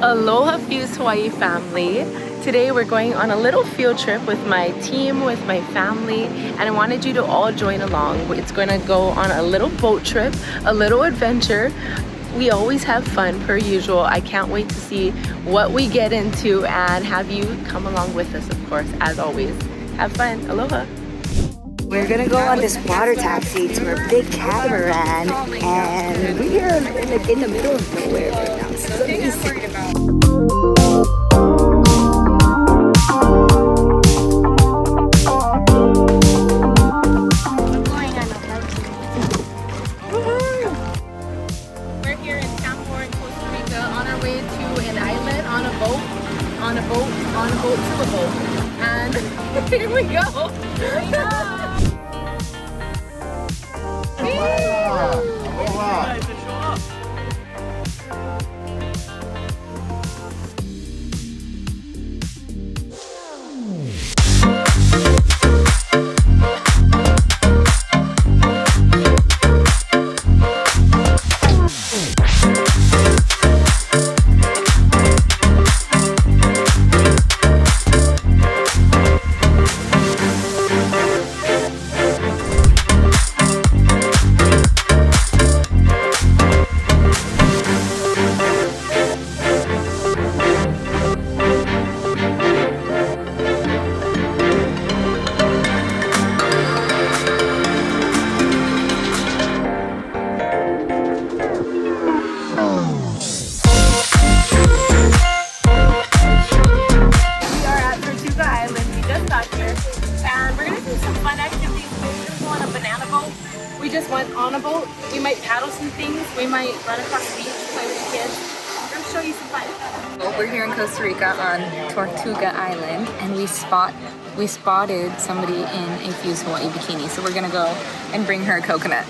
Aloha Fuse Hawaii family. Today we're going on a little field trip with my team, with my family, and I wanted you to all join along. It's going to go on a little boat trip, a little adventure. We always have fun per usual. I can't wait to see what we get into and have you come along with us, of course, as always. Have fun. Aloha. We're gonna go on this water taxi to a big catamaran, and we're in the middle of nowhere right now. This is amazing. We're here in Costa Rica on our way to an island on a boat to a boat. And here we go. We just went on a boat. We might paddle some things. We might run across the beach, play with the kids. We're gonna show you some fun. Well, we're here in Costa Rica on Tortuga Island, and we spotted somebody in a Fuse Hawaii bikini. So we're gonna go and bring her a coconut.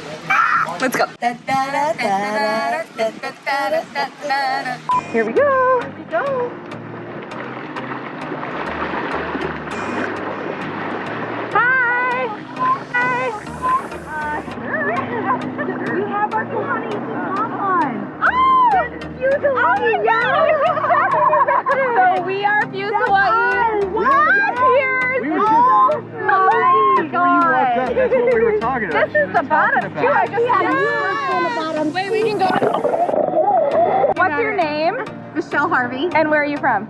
Let's go. Here we go. Here we go. We have our Kohanaiki on. Oh! Fuse Hawaii! So we are Fuse Hawaii. What? Here! Oh my god! That's what we were talking about. This is the bottom too. I just had Wait, we can go. What's your name? Michelle Harvey. And where are you from?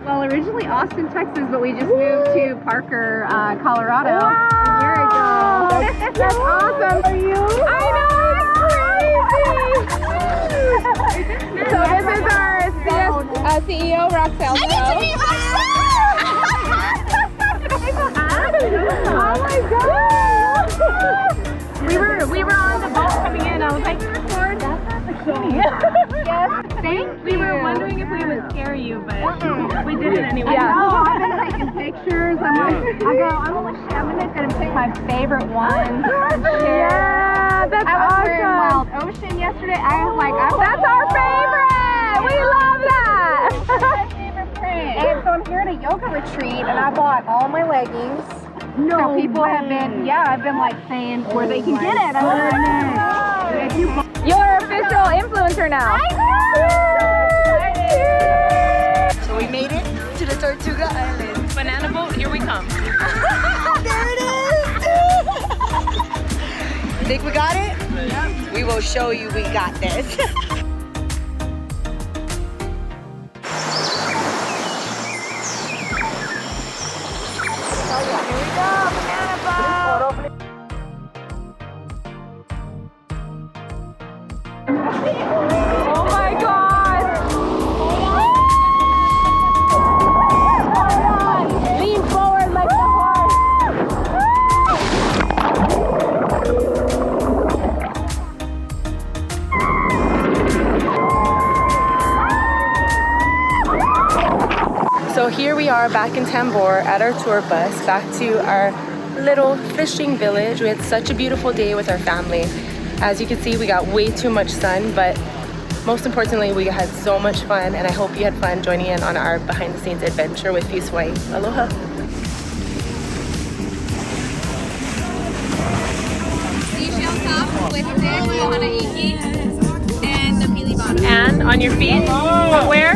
Well, originally Austin, Texas, but we just moved to Parker, Colorado Wow. a year ago. That's awesome. Are you? I know, it's crazy. So this is our CEO, Roxelle. Oh my god! We were on the boat coming in. I was like, record. That's not bikini. Yes, thank you. We were wondering if we would scare you, but we did it anyway. Yeah. I've been taking pictures. I'm gonna pick my favorite one. Yeah, that's I was awesome. wearing Wild Ocean yesterday. I was like, That's our favorite. We love that. my favorite print. And so I'm here at a yoga retreat, and I bought all my leggings. No So people have been, I've been like saying where they can get it. You're an official influencer now. So we made it to the Tortuga Island. Banana boat, here we come. There it is! Think we got it? Yep. We will show you we got this. Oh my god! Lean forward like the horse. So here we are back in Tambor at our tour bus, back to our little fishing village. We had such a beautiful day with our family. As you can see, we got way too much sun, but most importantly, we had so much fun, and I hope you had fun joining in on our behind-the-scenes adventure with Fuse Hawaii. Aloha! Seashell top with thick Kohanaiki and the peely bottom. And on your feet, where?